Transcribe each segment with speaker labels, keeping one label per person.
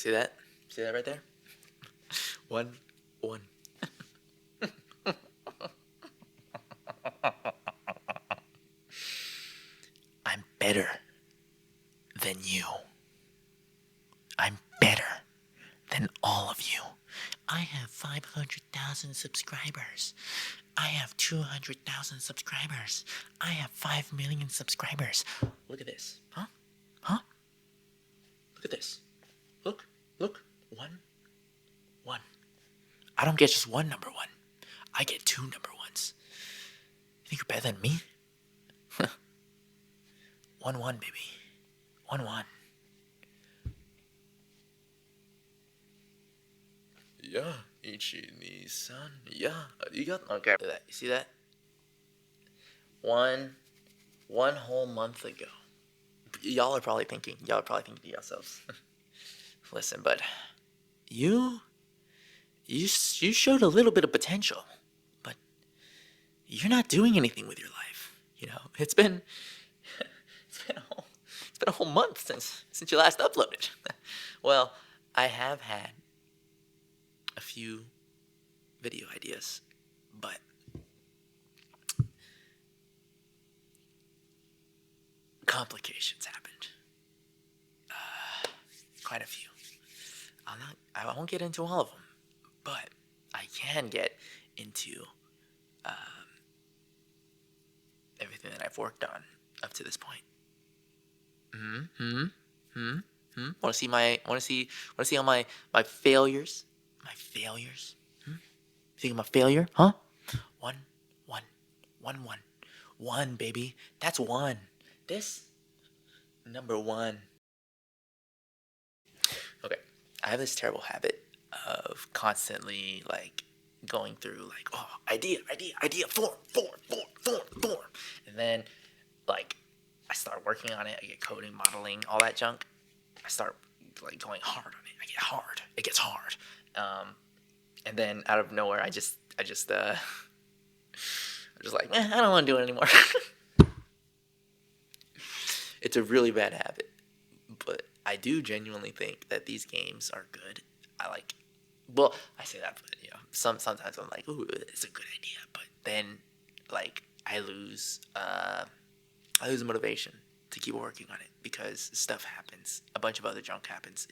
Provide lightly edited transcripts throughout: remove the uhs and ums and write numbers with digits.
Speaker 1: See that? See that right there? One. I'm better than you. I'm better than all of you. I have 500,000 subscribers. I have 200,000 subscribers. I have 5 million subscribers. Look at this. Huh? Look at this. Look. One. I don't get just one number one. I get 2 number ones. You think you're better than me? 1-1, baby. 1-1. Yeah, Ichi-ni-san. Yeah, you got okay. Look at that. You see that? One whole month ago. Y'all are probably thinking to yourselves, listen, but you showed a little bit of potential, but you're not doing anything with your life. You know, it's been a whole month since you last uploaded. Well, I have had a few video ideas, but complications happened. Quite a few. I won't get into all of them, but I can get into everything that I've worked on up to this point. Want to see all my failures? My failures? Think I'm a failure? Huh? One, baby. That's 1. This number 1. Okay, I have this terrible habit of constantly like going through like, oh, idea, form, and then like I start working on it. I get coding, modeling, all that junk. I start like going hard on it. It gets hard. And then out of nowhere, I'm just like, I don't want to do it anymore. It's a really bad habit, but I do genuinely think that these games are good. I say that, but you know, sometimes I'm like, ooh, it's a good idea, but then like I lose motivation to keep working on it because stuff happens. A bunch of other junk happens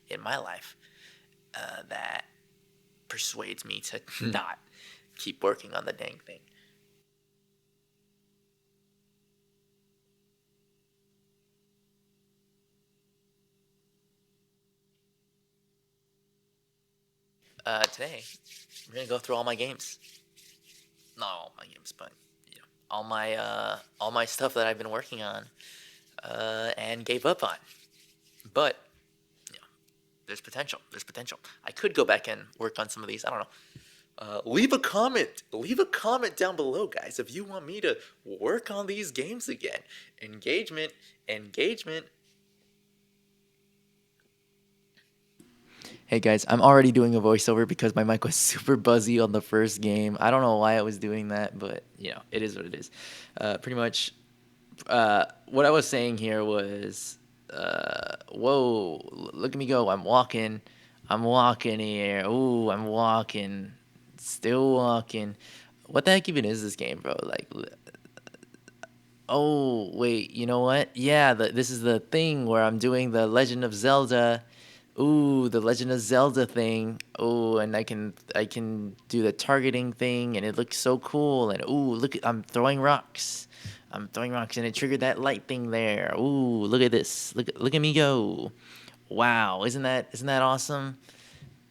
Speaker 1: in my life that persuades me to not keep working on the dang thing. Today, we're gonna go through all my games. Not all my games, but you know, all my stuff that I've been working on and gave up on. But you know, there's potential. I could go back and work on some of these. I don't know. Leave a comment down below, guys, if you want me to work on these games again. Engagement. Hey guys, I'm already doing a voiceover because my mic was super buzzy on the first game. I don't know why I was doing that, but you know, it is what it is. Pretty much, what I was saying here was, whoa, look at me go. I'm walking here. Ooh, I'm walking. Still walking. What the heck even is this game, bro? Like, oh, wait, you know what? Yeah, this is the thing where I'm doing the Legend of Zelda. Ooh, the Legend of Zelda thing. Ooh, and I can do the targeting thing, and it looks so cool. And ooh, look, I'm throwing rocks, and it triggered that light thing there. Ooh, look at this. Look at me go. Wow, isn't that awesome?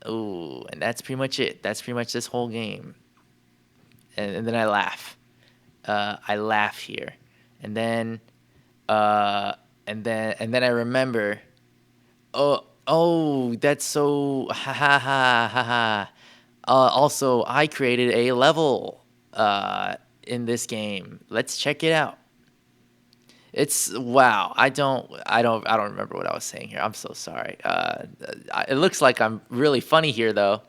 Speaker 1: Ooh, and that's pretty much it. That's pretty much this whole game. And then I laugh. I laugh here, and then I remember. Oh, that's so ha ha ha ha ha. Also, I created a level in this game. Let's check it out. It's wow. I don't remember what I was saying here. I'm so sorry. It looks like I'm really funny here though.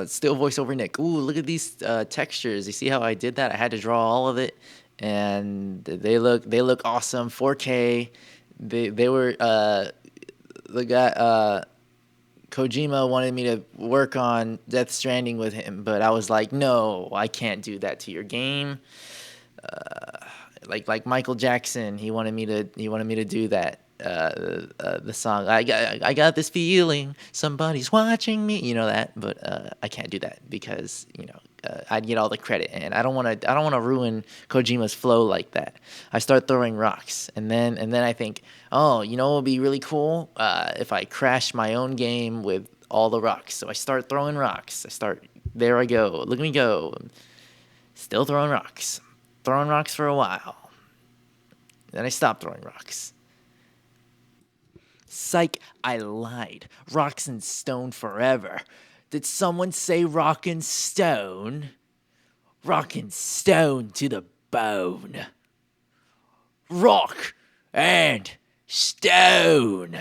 Speaker 1: Still voiceover Nick. Ooh, look at these textures. You see how I did that? I had to draw all of it, and they look awesome. 4K. They were the guy Kojima wanted me to work on Death Stranding with him, but I was like, no, I can't do that to your game. Like Michael Jackson, he wanted me to do that. The song I got this feeling somebody's watching me, you know that, but I can't do that because I'd get all the credit, and I don't want to ruin Kojima's flow like that. I start throwing rocks, and then I think, oh, what would be really cool if I crash my own game with all the rocks. So I start throwing rocks. There I go. Look at me go. Still throwing rocks for a while. Then I stopped throwing rocks. Psych, I lied. Rocks and stone forever. Did someone say rock and stone? Rock and stone to the bone. Rock and stone.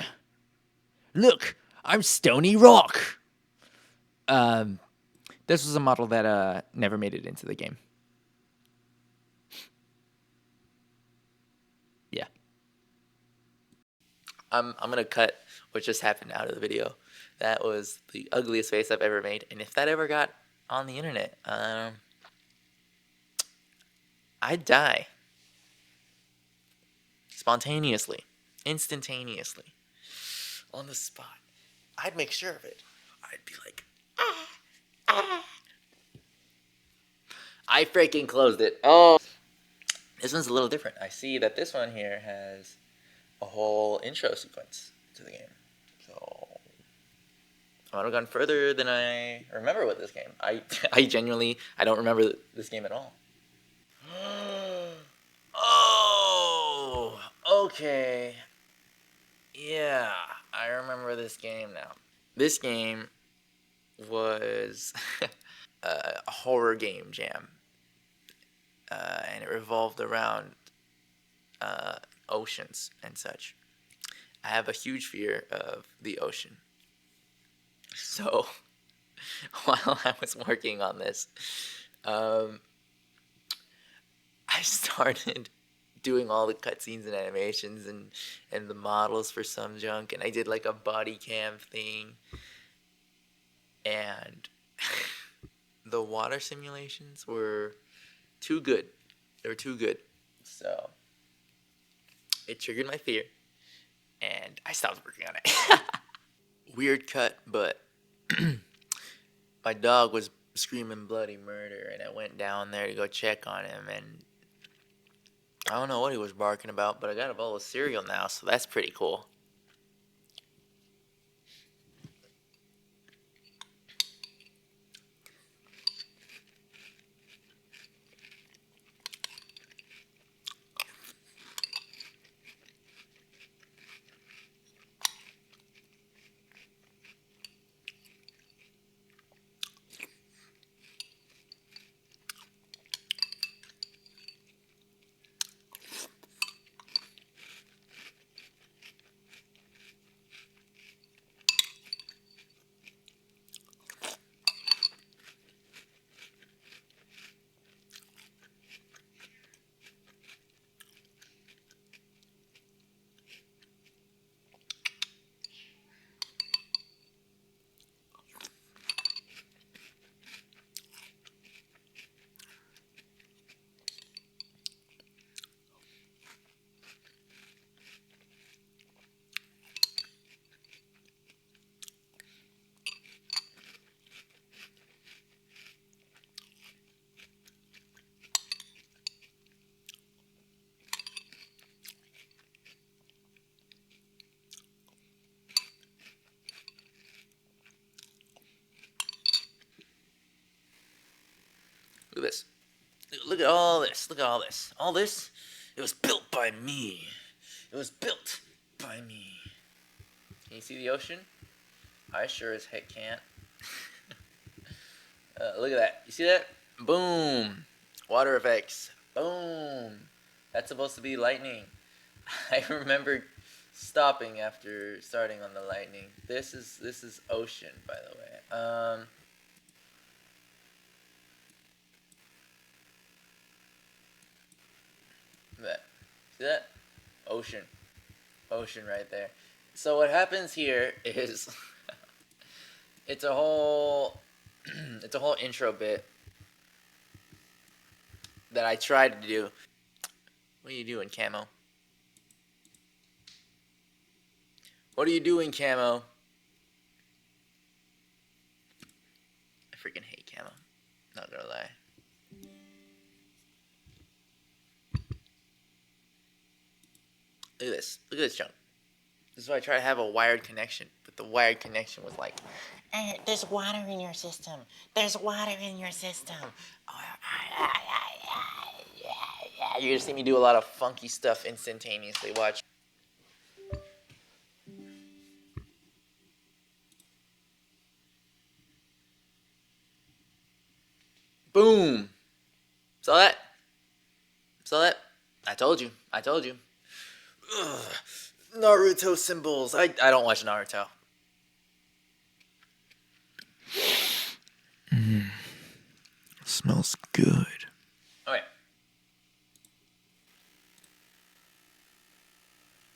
Speaker 1: Look, I'm Stony Rock. This was a model that never made it into the game. Yeah. I'm gonna cut what just happened out of the video. That was the ugliest face I've ever made, and if that ever got on the internet, I'd die spontaneously, instantaneously, on the spot. I'd make sure of it. I'd be like, I freaking closed it. Oh, this one's a little different. I see that this one here has a whole intro sequence to the game. So I might have gone further than I remember with this game. I genuinely, I don't remember this game at all. Oh, okay. Yeah, I remember this game now. This game was a horror game jam, and it revolved around oceans and such. I have a huge fear of the ocean. So while I was working on this, um, I started doing all the cutscenes and animations and the models for some junk, and I did like a body cam thing, and the water simulations were too good. They were too good. So it triggered my fear, and I stopped working on it. Weird cut, but my dog was screaming bloody murder, and I went down there to go check on him, and I don't know what he was barking about, but I got a bowl of cereal now, so that's pretty cool. Look at this. Look at all this. Look at all this. All this, it was built by me. It was built by me. Can you see the ocean? I sure as heck can't. Look at that. You see that? Boom. Water effects. Boom. That's supposed to be lightning. I remember stopping after starting on the lightning. This is ocean, by the way. That. See that? Ocean. Ocean right there. So what happens here is it's a whole it's a whole intro bit that I tried to do. What are you doing, Camo? What are you doing, Camo? I freaking hate Camo. Not gonna lie. Look at this. Look at this junk. This is why I try to have a wired connection, but the wired connection was like, there's water in your system. There's water in your system. You're gonna see me do a lot of funky stuff instantaneously. Watch. Boom. Saw that? Saw that? I told you. I told you. Ugh. Naruto symbols. I don't watch Naruto. Smells good. Okay.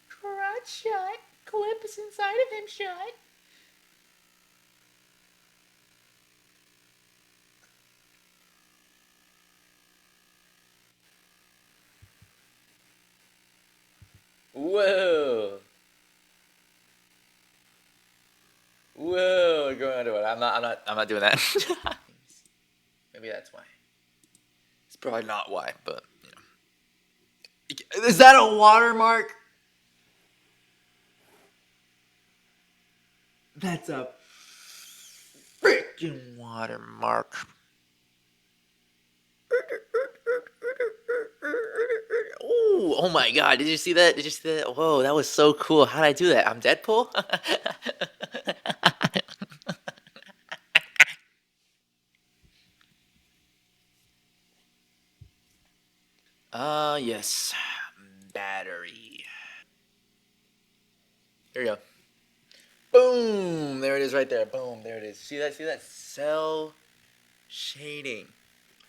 Speaker 1: Crotch shut. Clip is inside of him shut. Whoa. Whoa, going under it. I'm not doing that. Maybe that's why. It's probably not why, but you know. Is that a watermark? That's a freaking watermark. Ooh, oh my god, did you see that? Did you see that? Whoa, that was so cool. How did I do that? I'm Deadpool? Yes. Battery. There you go. Boom! There it is right there. Boom, there it is. See that? See that? Cell shading.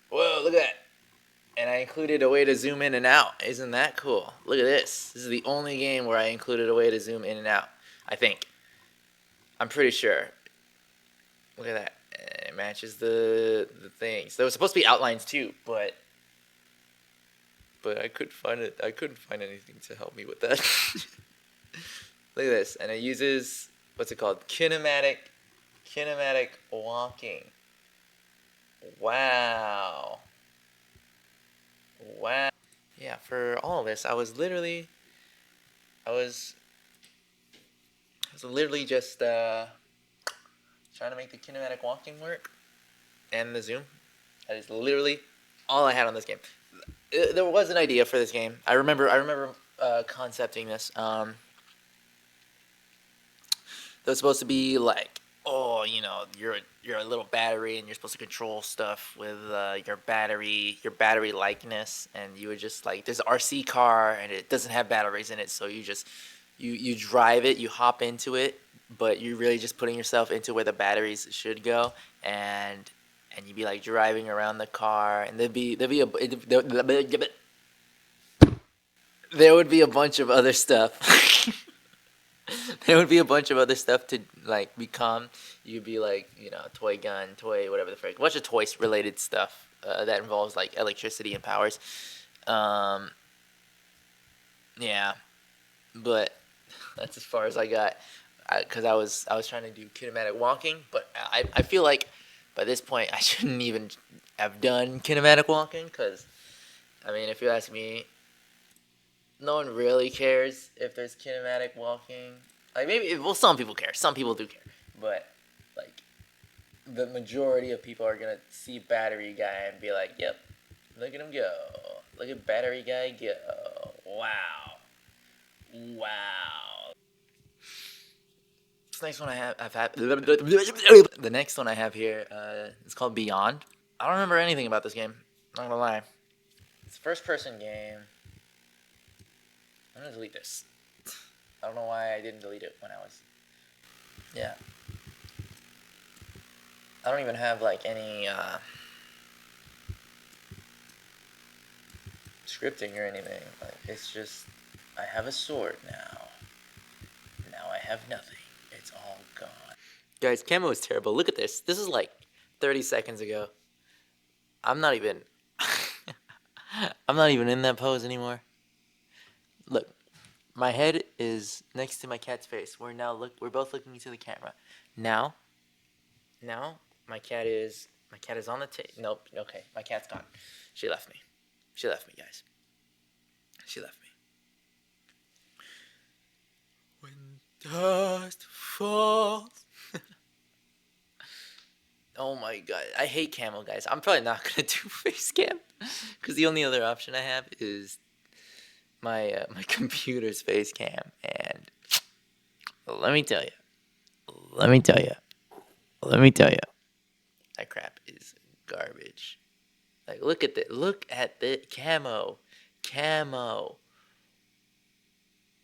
Speaker 1: Whoa, look at that. And I included a way to zoom in and out. Isn't that cool? Look at this. This is the only game where I included a way to zoom in and out. I think. I'm pretty sure. Look at that. It matches the things. There was supposed to be outlines too, but I couldn't find it. I couldn't find anything to help me with that. Look at this, and it uses what's it called? Kinematic walking. Wow. Wow. Yeah, for all of this, I was literally just trying to make the kinematic walking work and the zoom. That is literally all I had on this game. There was an idea for this game. I remember concepting this. That was supposed to be like, oh, you know, you're a little battery and you're supposed to control stuff with your battery likeness, and you would just like, there's an RC car and it doesn't have batteries in it, so you just you drive it, you hop into it, but you're really just putting yourself into where the batteries should go, and you'd be like driving around the car, and there would be a bunch of other stuff. There would be a bunch of other stuff to like become. You'd be like, you know, toy gun, toy whatever the frick, a bunch of toys related stuff that involves like electricity and powers. Um, yeah, but that's as far as I got, because I was trying to do kinematic walking, but I feel like by this point I shouldn't even have done kinematic walking, because I mean, if you ask me, no one really cares if there's kinematic walking. Like maybe, well, some people care. Some people do care, but like the majority of people are gonna see Battery Guy and be like, "Yep, look at him go. Look at Battery Guy go. Wow, wow." This next one I've had. The next one I have here is called Beyond. I don't remember anything about this game. Not gonna lie. It's a first-person game. I'm gonna delete this. I don't know why I didn't delete it when I was. Yeah. I don't even have like any scripting or anything. Like, it's just, I have a sword now. Now I have nothing. It's all gone. Guys, camo is terrible. Look at this. This is like 30 seconds ago. I'm not even I'm not even in that pose anymore. Look, my head is next to my cat's face. We're both looking into the camera. Now, my cat is on the table. Nope, okay. My cat's gone. She left me. She left me, guys. She left me. When dust falls. Oh my god, I hate camo, guys. I'm probably not gonna do face cam because the only other option I have is my computer's face cam, and let me tell you, let me tell you, let me tell you, that crap is garbage. Like, look at the camo.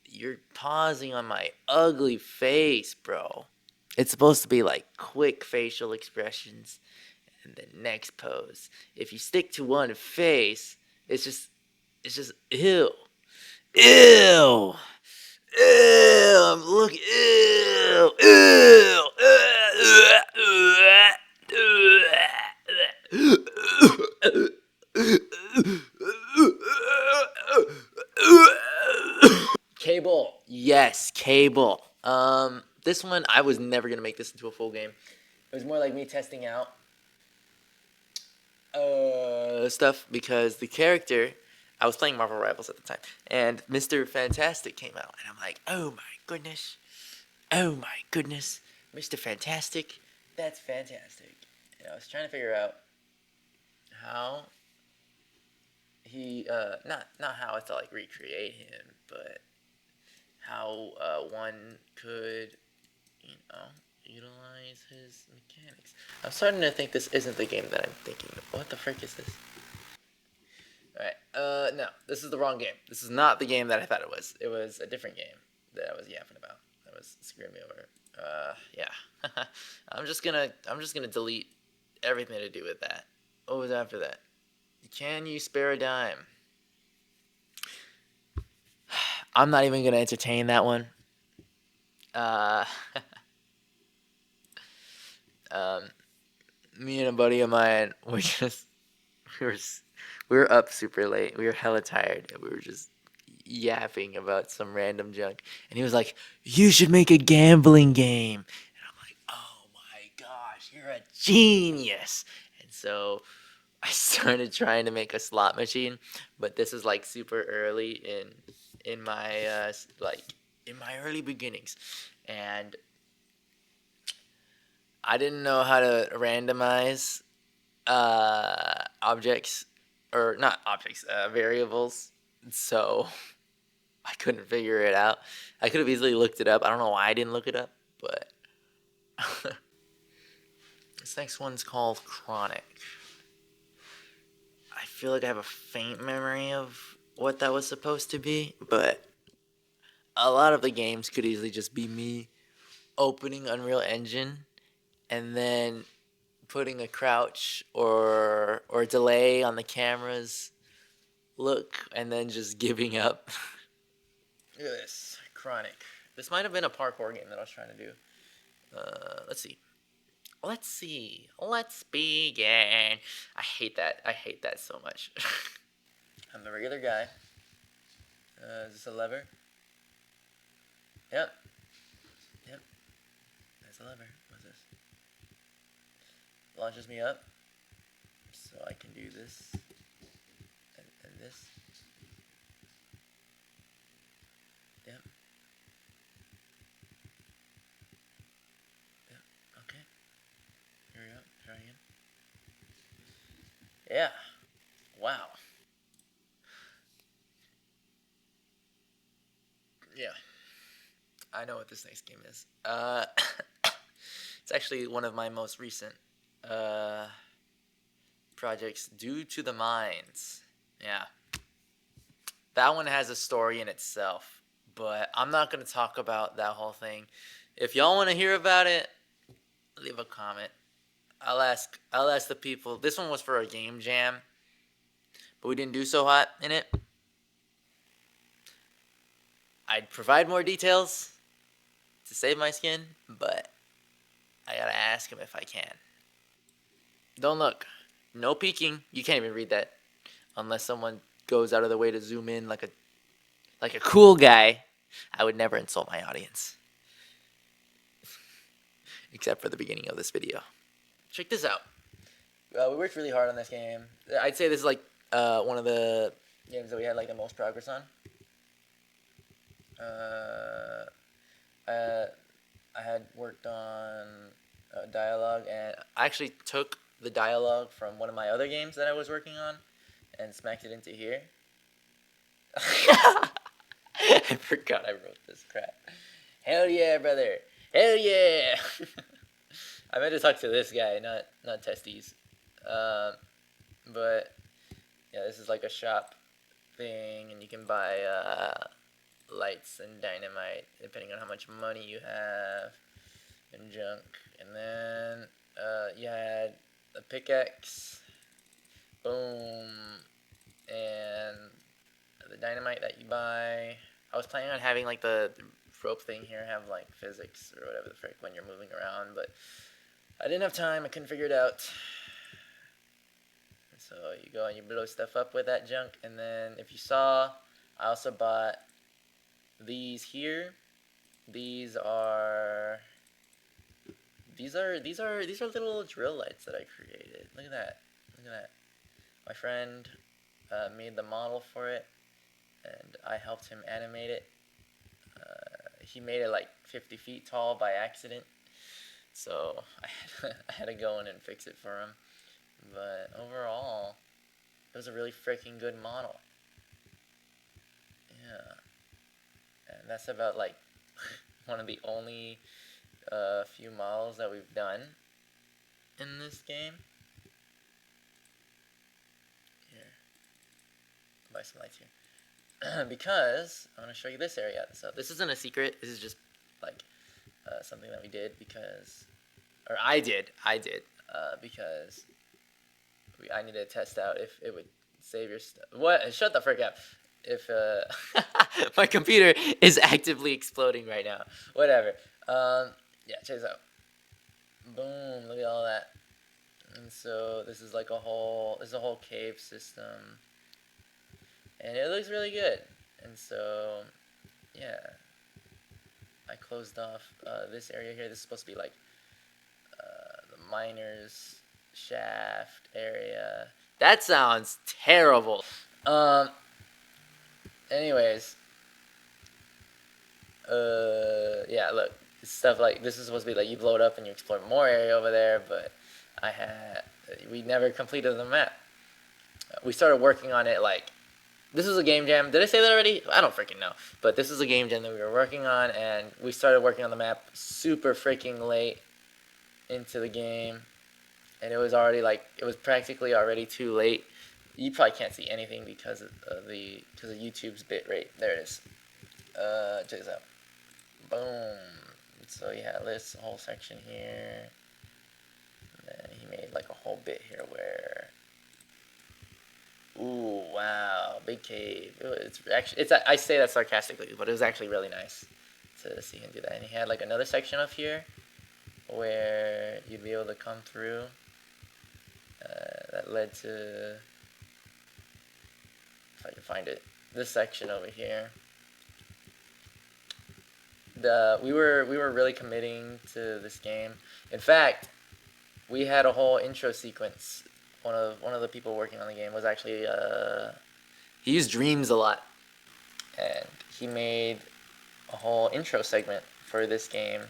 Speaker 1: You're pausing on my ugly face, bro. It's supposed to be like quick facial expressions and the next pose. If you stick to one face, it's just ew. Ew. Ew. I'm looking ew. Ew. Cable. Yes, cable. This one I was never gonna make this into a full game. It was more like me testing out stuff because the character I was playing Marvel Rivals at the time, and Mr. Fantastic came out, and I'm like, oh my goodness, Mr. Fantastic, that's fantastic. And I was trying to figure out how he not how to like recreate him, but how one could, you know, utilize his mechanics. I'm starting to think this isn't the game that I'm thinking of. What the frick is this? Alright, no, this is the wrong game. This is not the game that I thought it was. It was a different game that I was yapping about. That was screwing me over. Yeah. I'm just gonna delete everything to do with that. What was after that? Can you spare a dime? I'm not even gonna entertain that one. Uh, me and a buddy of mine, we were we were up super late. We were hella tired, and we were just yapping about some random junk. And he was like, "You should make a gambling game." And I'm like, "Oh my gosh, you're a genius!" And so I started trying to make a slot machine, but this is like super early in my like in my early beginnings, and I didn't know how to randomize objects, or not objects, variables. So I couldn't figure it out. I could have easily looked it up. I don't know why I didn't look it up, but this next one's called Chronic. I feel like I have a faint memory of what that was supposed to be, but a lot of the games could easily just be me opening Unreal Engine and then putting a crouch or delay on the camera's look and then just giving up. Look at this, Chronic. This might have been a parkour game that I was trying to do. Let's see. Let's begin. I hate that. I hate that so much. I'm the regular guy. Is this a lever? Yep. Yep. That's a lever. What's this? Launches me up. So I can do this. And this. Yep. Yep. Okay. Here we go. Try again. Yeah. Wow. Yeah. I know what this next game is. It's actually one of my most recent projects, Due to the Mines. Yeah. That one has a story in itself, but I'm not going to talk about that whole thing. If y'all want to hear about it, leave a comment. I'll ask the people. This one was for a game jam, but we didn't do so hot in it. I'd provide more details, to save my skin, but I gotta ask him if I can. Don't look. No peeking. You can't even read that unless someone goes out of their way to zoom in like a cool guy. I would never insult my audience, except for the beginning of this video. Check this out. We worked really hard on this game. I'd say this is like one of the games that we had like the most progress on. I had worked on dialogue, and I actually took the dialogue from one of my other games that I was working on and smacked it into here. I forgot I wrote this crap. Hell yeah, brother. Hell yeah. I meant to talk to this guy, not Testes. But yeah, this is like a shop thing, and you can buy lights and dynamite depending on how much money you have and junk. And then you had a pickaxe, boom, and the dynamite that you buy. I was planning on having like the rope thing here have like physics or whatever the frick when you're moving around, but I didn't have time. I couldn't figure it out. So you go and you blow stuff up with that junk, and then if you saw, I also bought these here. These are little drill lights that I created. Look at that. Look at that. My friend made the model for it, and I helped him animate it. He made it like 50 feet tall by accident, so I had to go in and fix it for him. But overall, it was a really freaking good model. Yeah. And that's about like one of the only few models that we've done in this game. Here. Buy some lights here. Because I want to show you this area. So this isn't a secret. This is just like something that we did because, or I did because I needed to test out if it would save your stuff. What? Shut the frick up. If my computer is actively exploding right now. Whatever. Yeah, check this out. Boom! Look at all that. And so this is like a whole cave system, and it looks really good. And so, yeah, I closed off this area here. This is supposed to be like the miner's shaft area. That sounds terrible. Anyways, yeah, look, stuff like this is supposed to be like you blow it up and you explore more area over there, but we never completed the map. We started working on it like, this was a game jam. Did I say that already? I don't freaking know. But this is a game jam that we were working on, and we started working on the map super freaking late into the game, and it was already like, it was practically already too late. You probably can't see anything because of YouTube's bit rate. There it is. Check this out. Boom. So you have this whole section here. And then he made like a whole bit here where, ooh, wow, big cave. It's actually, I say that sarcastically, but it was actually really nice to see him do that. And he had like another section up here where you'd be able to come through. That led to, if I can find it, this section over here. We were really committing to this game. In fact, we had a whole intro sequence. One of the people working on the game was actually he used Dreams a lot, and he made a whole intro segment for this game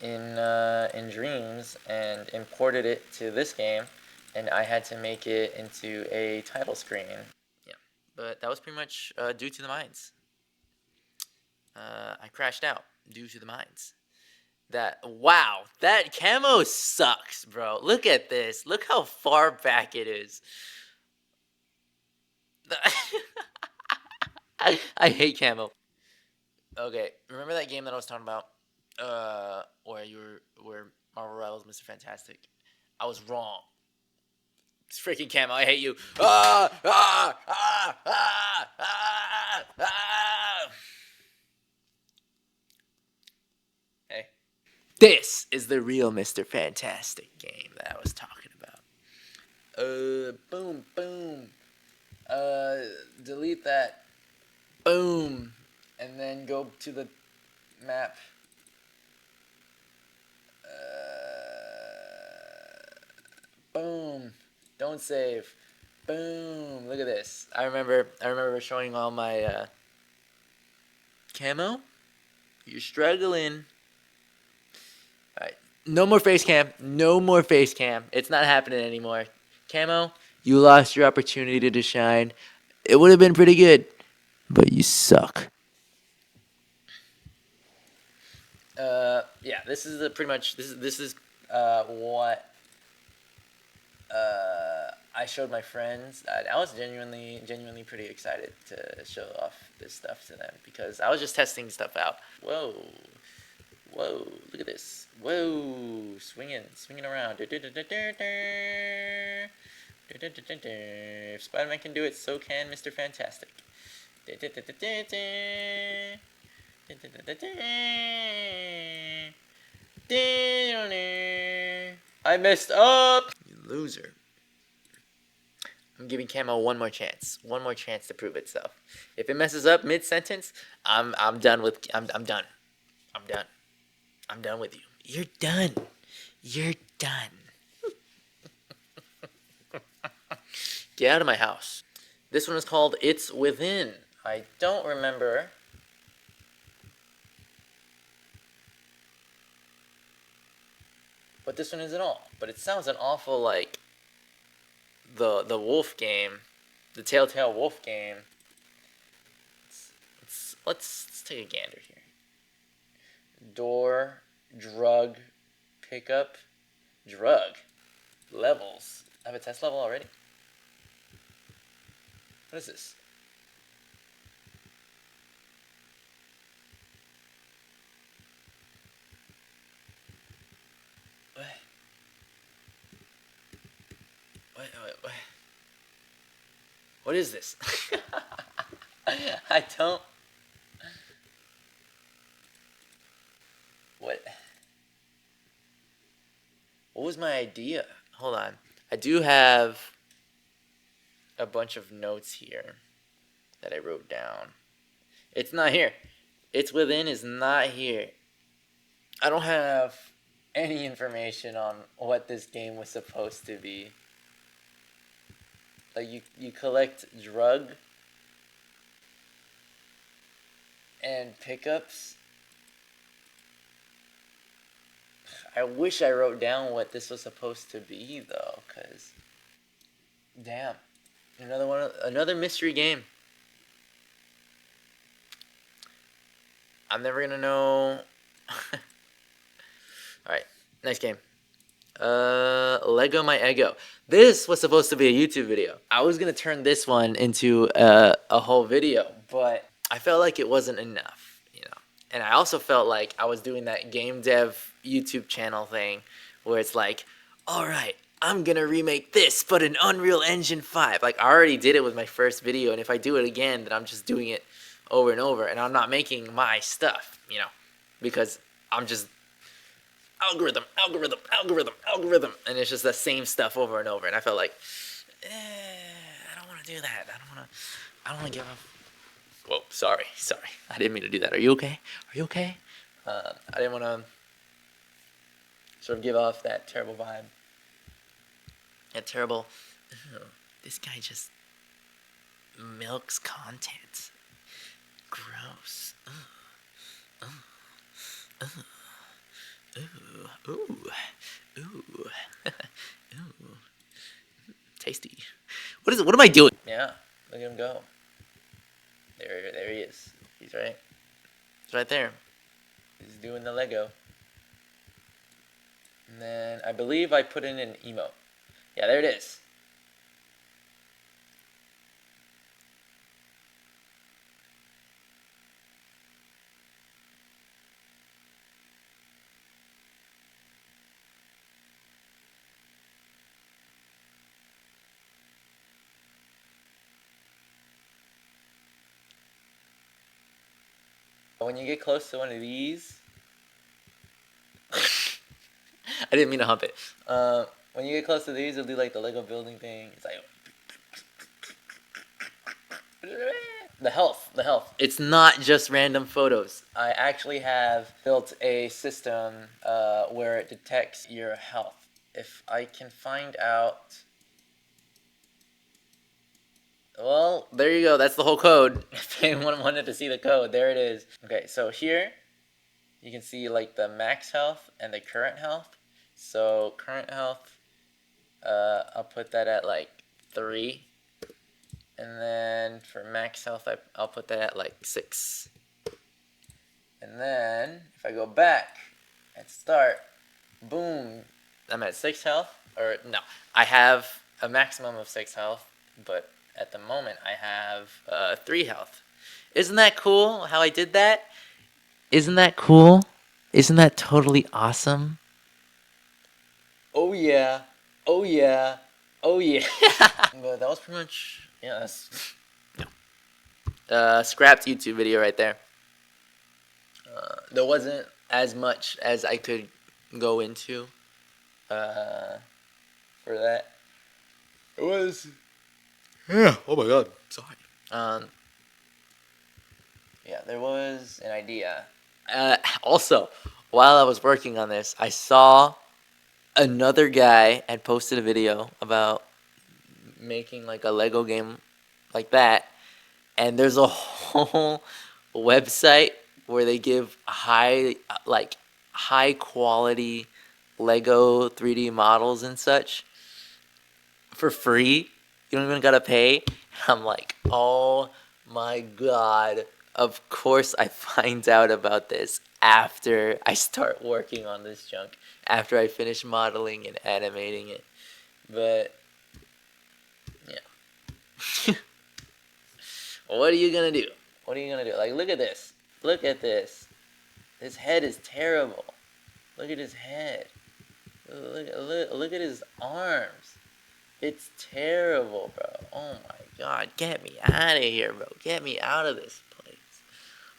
Speaker 1: in Dreams and imported it to this game, and I had to make it into a title screen. Yeah, but that was pretty much due to the mines. I crashed out due to the mines. Wow, that camo sucks, bro. Look at this. Look how far back it is. I hate camo. Okay, remember that game that I was talking about? Where Marvel Rivals Mr. Fantastic? I was wrong. It's freaking camo. I hate you. This is the real Mr. Fantastic game that I was talking about. Boom, boom. Uh, delete that. Boom. And then go to the map. Boom. Don't save. Boom. Look at this. I remember showing all my camo. You're struggling. Alright. No more face cam. No more face cam. It's not happening anymore. Camo, you lost your opportunity to shine. It would have been pretty good, but you suck. Yeah, this is pretty much this is what I showed my friends. I was genuinely pretty excited to show off this stuff to them because I was just testing stuff out. Whoa, whoa, look at this. Whoa, swinging around. If Spider-Man can do it, so can Mr. Fantastic. I messed up. You loser. I'm giving Camo one more chance. One more chance to prove itself. If it messes up mid-sentence, I'm done with I'm done. I'm done. I'm done with you. You're done. You're done. Get out of my house. This one is called It's Within. I don't remember what this one is at all, but it sounds an awful like the wolf game, the Telltale Wolf game. Let's take a gander here. Door, drug, pickup, drug, levels. I have a test level already. What is this? What? What? What is this? I don't. What? What was my idea? Hold on. I do have a bunch of notes here that I wrote down. It's not here. It's Within is not here. I don't have any information on what this game was supposed to be. Like you collect drug and pickups. I wish I wrote down what this was supposed to be though, cause damn, another mystery game. I'm never gonna know. All right, next game. Lego My Ego. This was supposed to be a YouTube video. I was gonna turn this one into a whole video, but I felt like it wasn't enough, you know. And I also felt like I was doing that game dev YouTube channel thing, where it's like, all right, I'm gonna remake this, but in Unreal Engine 5. Like I already did it with my first video, and if I do it again, then I'm just doing it over and over, and I'm not making my stuff, you know, because I'm just algorithm, and it's just the same stuff over and over. And I felt like, I don't want to do that. I don't want to give up. Whoa, sorry. I didn't mean to do that. Are you okay? I didn't want to sort of give off that terrible vibe. That terrible, this guy just milks content. Gross. Ooh. Tasty. What is it? What am I doing? Yeah, look at him go. There he is. He's right there. He's doing the Lego. And then I believe I put in an emote. Yeah, there it is. When you get close to one of these, I didn't mean to hump it. When you get close to these, it'll do like the Lego building thing. It's like the health. It's not just random photos. I actually have built a system where it detects your health. If I can find out. Well, there you go. That's the whole code. If anyone wanted to see the code, there it is. Okay, so here you can see like the max health and the current health. So current health, I'll put that at like 3. And then for max health, I'll put that at like 6. And then if I go back and start, boom, I'm at 6 health. Or no, I have a maximum of 6 health, but at the moment I have 3 health. Isn't that cool how I did that? Isn't that cool? Isn't that totally awesome? Oh yeah. Oh yeah. Oh yeah. But that was pretty much, yeah, that's scrapped YouTube video right there. There wasn't as much as I could go into for that. It was, yeah. Oh my god. Sorry. Yeah, there was an idea. Also, while I was working on this, I saw another guy had posted a video about making like a Lego game like that, and there's a whole website where they give high quality Lego 3D models and such for free. You don't even gotta pay. I'm like, oh my god. Of course I find out about this after I start working on this junk. After I finish modeling and animating it. But yeah. What are you gonna do? What are you gonna do? Like, look at this. Look at this. His head is terrible. Look at his head. Look at his arms. It's terrible, bro. Oh my god. Get me out of here, bro. Get me out of this place.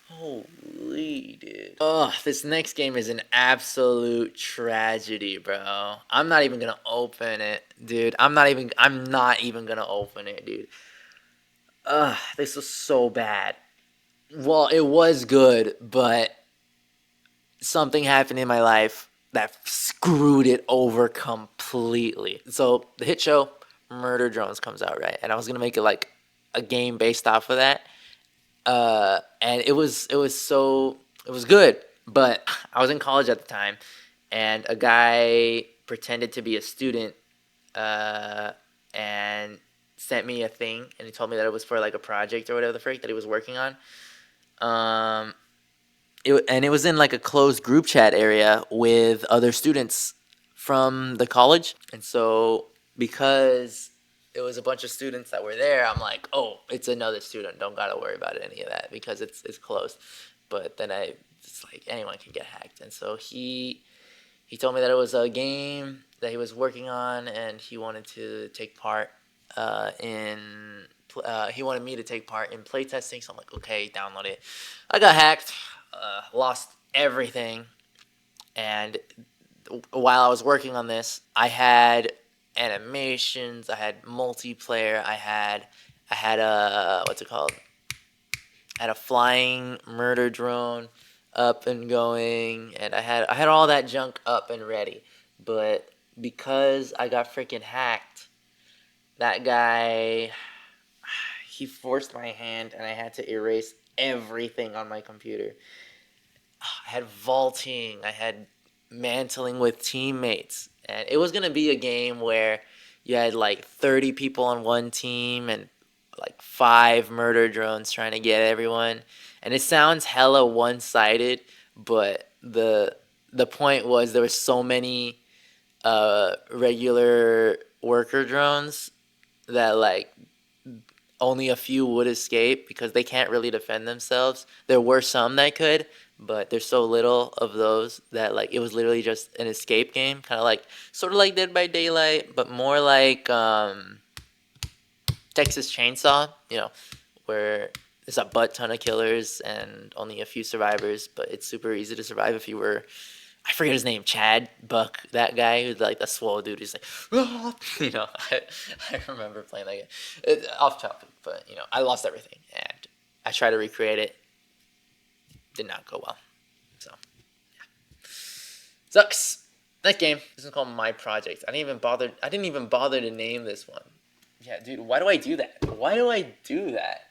Speaker 1: Holy, dude. Oh, this next game is an absolute tragedy, bro. I'm not even gonna open it, dude. I'm not even gonna open it, dude. Ugh, this was so bad. Well, it was good, but something happened in my life that screwed it over completely. So the hit show Murder Drones comes out, right? And I was gonna make it like a game based off of that. And it was good, but I was in college at the time, and a guy pretended to be a student, and sent me a thing, and he told me that it was for like a project or whatever the freak that he was working on. Um, it was in like a closed group chat area with other students from the college, and so because it was a bunch of students that were there, I'm like, oh, it's another student. Don't gotta worry about any of that because it's closed. But then it's like anyone can get hacked, and so he told me that it was a game that he was working on, and he wanted to take part he wanted me to take part in playtesting. So I'm like, okay, download it. I got hacked, lost everything, and while I was working on this, I had animations, I had multiplayer, I had a what's it called? I had a flying murder drone up and going, and I had all that junk up and ready. But because I got freaking hacked, that guy, he forced my hand, and I had to erase everything on my computer. I had vaulting, I had mantling with teammates, and it was gonna be a game where you had like 30 people on one team and like 5 murder drones trying to get everyone. And it sounds hella one-sided, but the point was there were so many regular worker drones that like only a few would escape because they can't really defend themselves. There were some that could, but there's so little of those that like it was literally just an escape game, kind of like sort of like Dead by Daylight, but more like Texas Chainsaw, where there's a butt ton of killers and only a few survivors, but it's super easy to survive if you were I forget his name, Chad Buck, that guy who's like the swole dude who's like, "Ah," I remember playing that game. Off topic, but I lost everything, and I tried to recreate it. Did not go well. So sucks. That game. This is called My Project. I didn't even bother. I didn't even bother to name this one. Yeah, dude. Why do I do that? Why do I do that?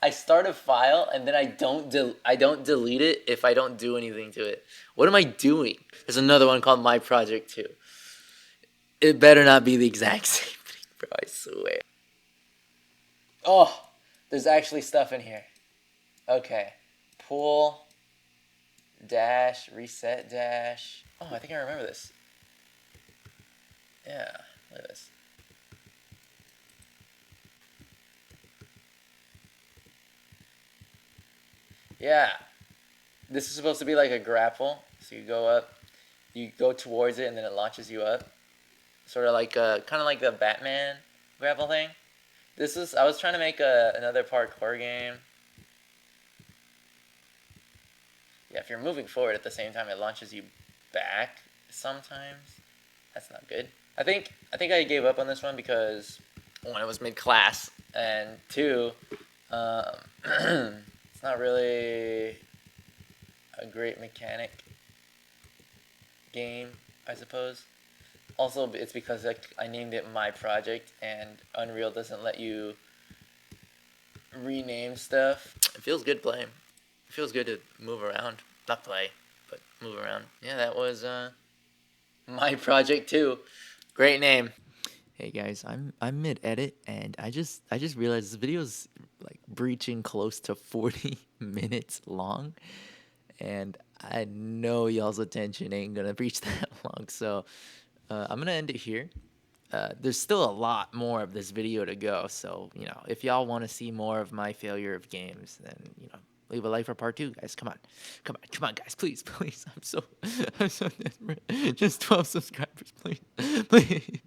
Speaker 1: I start a file and then I don't delete it if I don't do anything to it. What am I doing? There's another one called My Project too. It better not be the exact same thing, bro. I swear. Oh, there's actually stuff in here. Okay. Pull dash reset dash. Oh, I think I remember this. Yeah, look at this. Yeah, this is supposed to be like a grapple. So you go up, you go towards it, and then it launches you up. Sort of like kind of like the Batman grapple thing. I was trying to make another parkour game. Yeah, if you're moving forward at the same time, it launches you back sometimes. That's not good. I think I gave up on this one because one, it was mid class, and two, um, it's not really a great mechanic game, I suppose. Also, it's because I named it My Project, and Unreal doesn't let you rename stuff. It feels good playing. It feels good to move around. Not play, but move around. Yeah, that was My Project too. Great name. Hey guys, I'm mid edit and I just realized this video is like breaching close to 40 minutes long, and I know y'all's attention ain't gonna reach that long, so I'm gonna end it here. There's still a lot more of this video to go, so if y'all want to see more of my failure of games, then leave a like for part 2, guys. Come on, come on, come on, guys, please, please. I'm so desperate. Just 12 subscribers, please, please.